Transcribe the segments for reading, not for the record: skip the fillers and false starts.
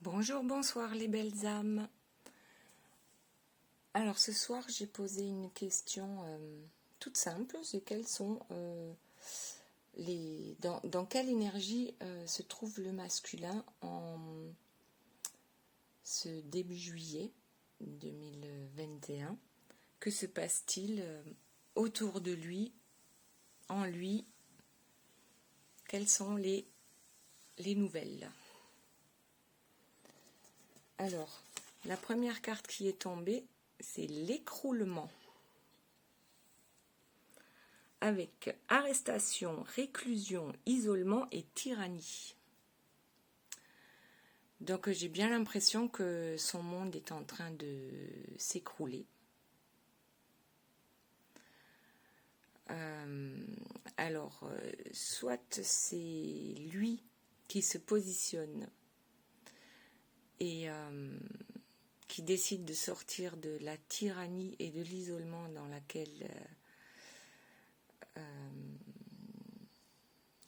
Bonjour, bonsoir les belles âmes. Alors ce soir j'ai posé une question toute simple, c'est quelles sont dans quelle énergie se trouve le masculin en ce début juillet 2021. Que se passe-t-il autour de lui, en lui? Quelles sont les nouvelles? Alors, la première carte qui est tombée, c'est l'écroulement. Avec arrestation, réclusion, isolement et tyrannie. Donc j'ai bien l'impression que son monde est en train de s'écrouler. Alors, soit c'est lui qui se positionne et qui décide de sortir de la tyrannie et de l'isolement dans laquelle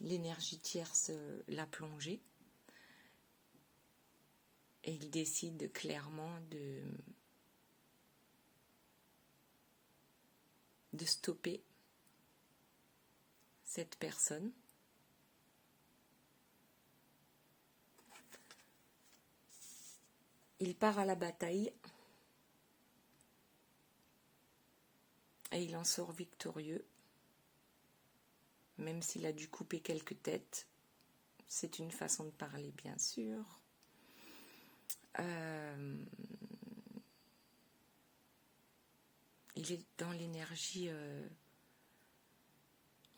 l'énergie tierce l'a plongé. Et il décide clairement de stopper cette personne. Il part à la bataille et il en sort victorieux, même s'il a dû couper quelques têtes. C'est une façon de parler, bien sûr. Il est dans l'énergie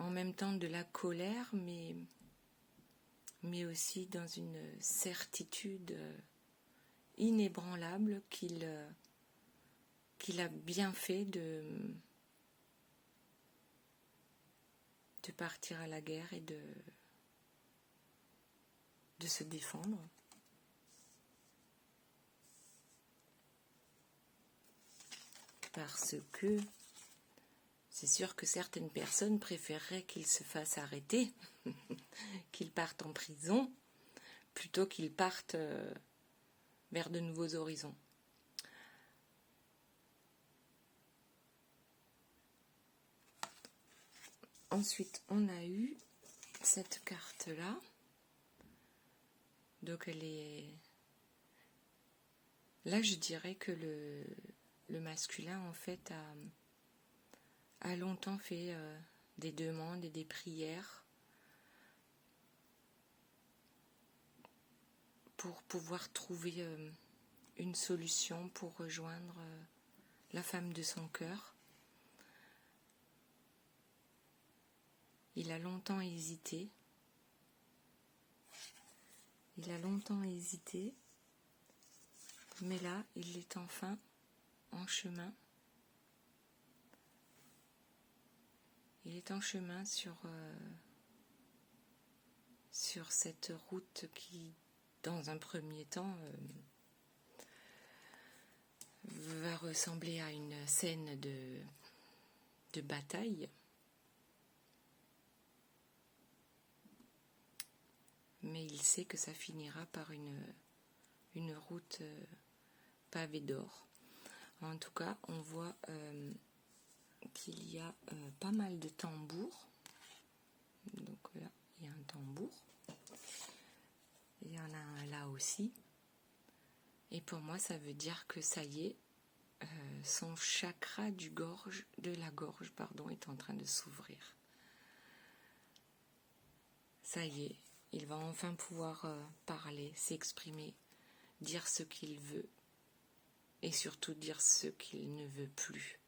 en même temps de la colère, mais aussi dans une certitude inébranlable qu'il a bien fait de partir à la guerre et de se défendre. Parce que c'est sûr que certaines personnes préféreraient qu'il se fasse arrêter, qu'il parte en prison, plutôt qu'il parte vers de nouveaux horizons. Ensuite, on a eu cette carte-là. Donc elle est... Là, je dirais que le masculin, en fait, a longtemps fait des demandes et des prières pour pouvoir trouver une solution pour rejoindre la femme de son cœur. Il a longtemps hésité. Mais là, il est enfin en chemin. Il est en chemin sur cette route qui, dans un premier temps, va ressembler à une scène de bataille. Mais il sait que ça finira par une route pavée d'or. En tout cas, on voit qu'il y a pas mal de tambours. Donc là, il y a un tambour. Il y en a un là aussi. Et pour moi, ça veut dire que ça y est, son chakra de la gorge, est en train de s'ouvrir. Ça y est, il va enfin pouvoir parler, s'exprimer, dire ce qu'il veut et surtout dire ce qu'il ne veut plus.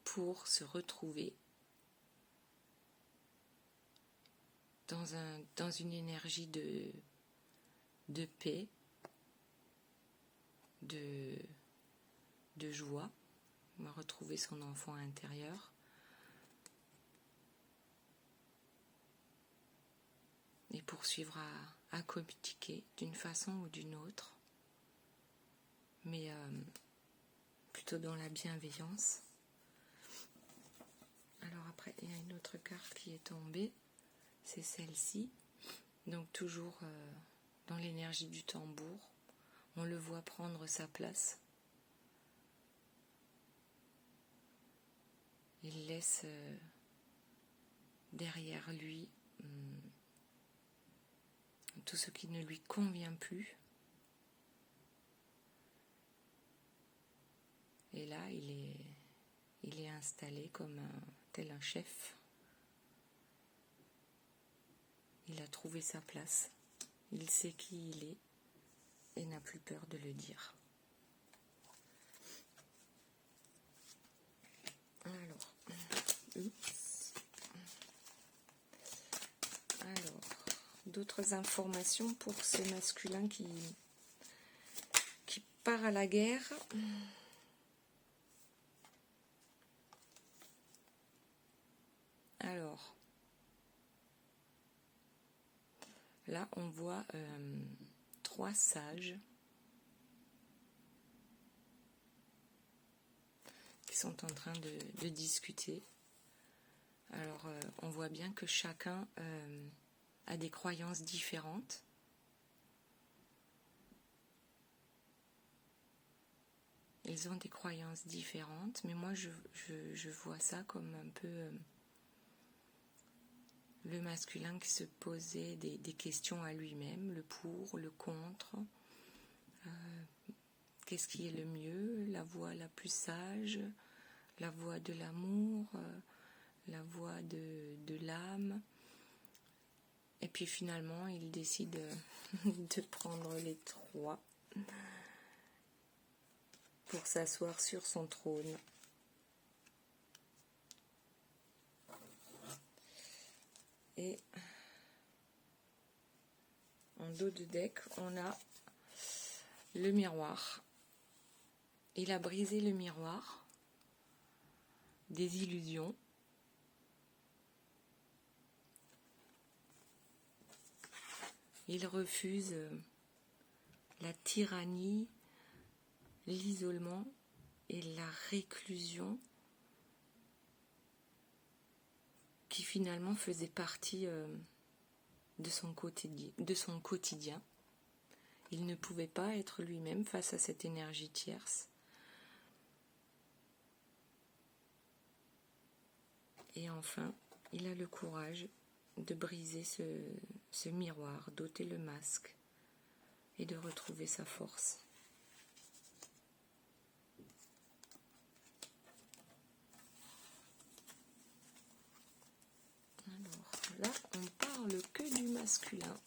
Pour se retrouver dans une énergie de paix, de joie. Il va retrouver son enfant intérieur. Et poursuivre à communiquer d'une façon ou d'une autre, mais plutôt dans la bienveillance. Alors après, Après, il y a une autre carte qui est tombée, c'est celle-ci. Donc toujours dans l'énergie du tambour, on le voit prendre sa place. Il laisse derrière lui tout ce qui ne lui convient plus. Et là, il est installé comme tel un chef. Il a trouvé sa place. Il sait qui il est et n'a plus peur de le dire. Alors, d'autres informations pour ce masculin qui part à la guerre. Alors, là, on voit 3 sages qui sont en train de discuter. Alors, on voit bien que chacun a des croyances différentes. Ils ont des croyances différentes, mais moi, je vois ça comme un peu le masculin qui se posait des questions à lui-même, le pour, le contre. Qu'est-ce qui est le mieux? La voie la plus sage, la voie de l'amour, la voie de l'âme. Et puis finalement, il décide de prendre les 3 pour s'asseoir sur son trône. Et en dos de deck, on a le miroir. Il a brisé le miroir des illusions. Il refuse la tyrannie, l'isolement et la réclusion qui finalement faisait partie de son quotidien. Il ne pouvait pas être lui-même face à cette énergie tierce. Et enfin, il a le courage de briser ce miroir, d'ôter le masque et de retrouver sa force. Alors là, on parle que du masculin.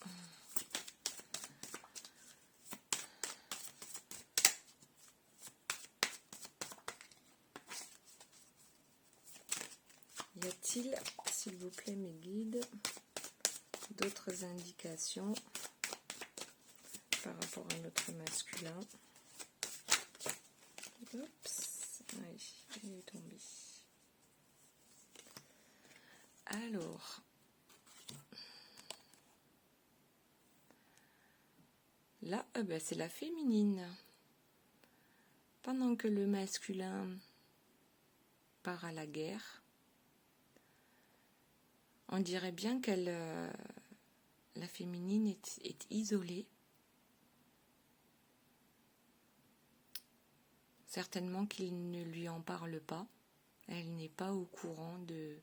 Y a-t-il, s'il vous plaît, mes guides, d'autres indications par rapport à notre masculin? Oups, oui, il est tombé. Alors, là, c'est la féminine. Pendant que le masculin part à la guerre, on dirait bien qu'elle, la féminine est isolée. Certainement qu'il ne lui en parle pas. Elle n'est pas au courant de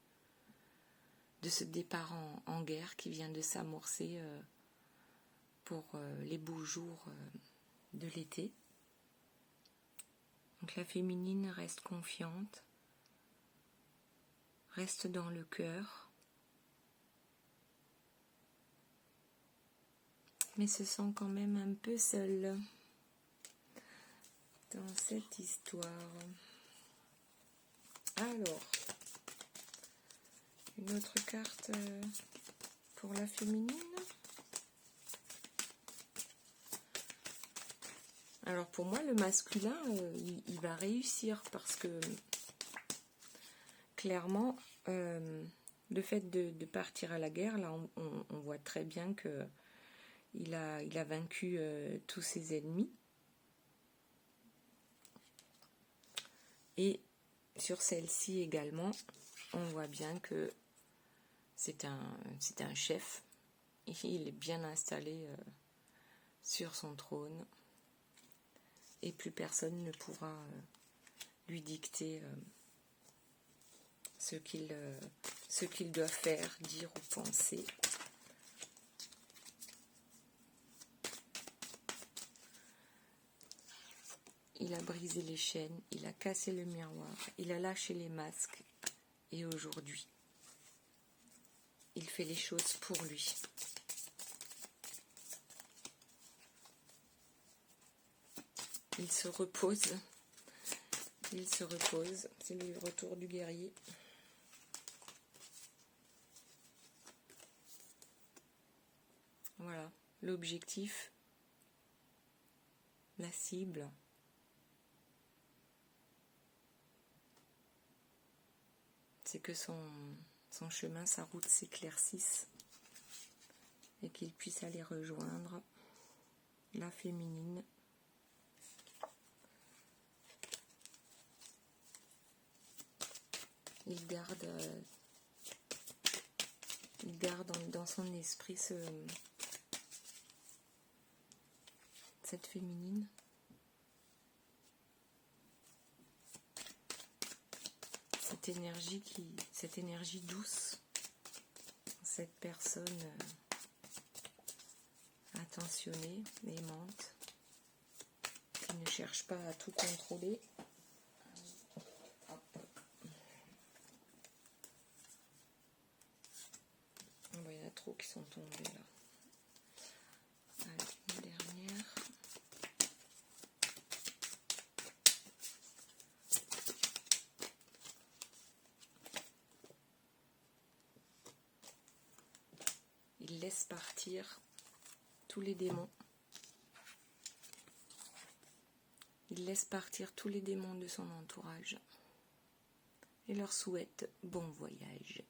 ce départ en guerre qui vient de s'amorcer pour les beaux jours de l'été. Donc la féminine reste confiante, reste dans le cœur, mais se sent quand même un peu seule dans cette histoire. Alors, une autre carte pour la féminine. Alors pour moi, le masculin, il va réussir parce que clairement, le fait de partir à la guerre, là, on voit très bien que il a vaincu tous ses ennemis. Et sur celle-ci également, on voit bien que c'est un chef. Il est bien installé sur son trône. Et plus personne ne pourra lui dicter ce qu'il doit faire, dire ou penser. Il a brisé les chaînes, il a cassé le miroir, il a lâché les masques. Et aujourd'hui, il fait les choses pour lui. Il se repose. C'est le retour du guerrier. Voilà, l'objectif, la cible. C'est que son chemin, sa route s'éclaircisse et qu'il puisse aller rejoindre la féminine. Il garde dans son esprit cette féminine. Cette énergie douce, cette personne attentionnée, aimante, qui ne cherche pas à tout contrôler. Il y en a trop qui sont tombés là. Allez, une dernière. Il laisse partir tous les démons. Il laisse partir tous les démons de son entourage et leur souhaite bon voyage.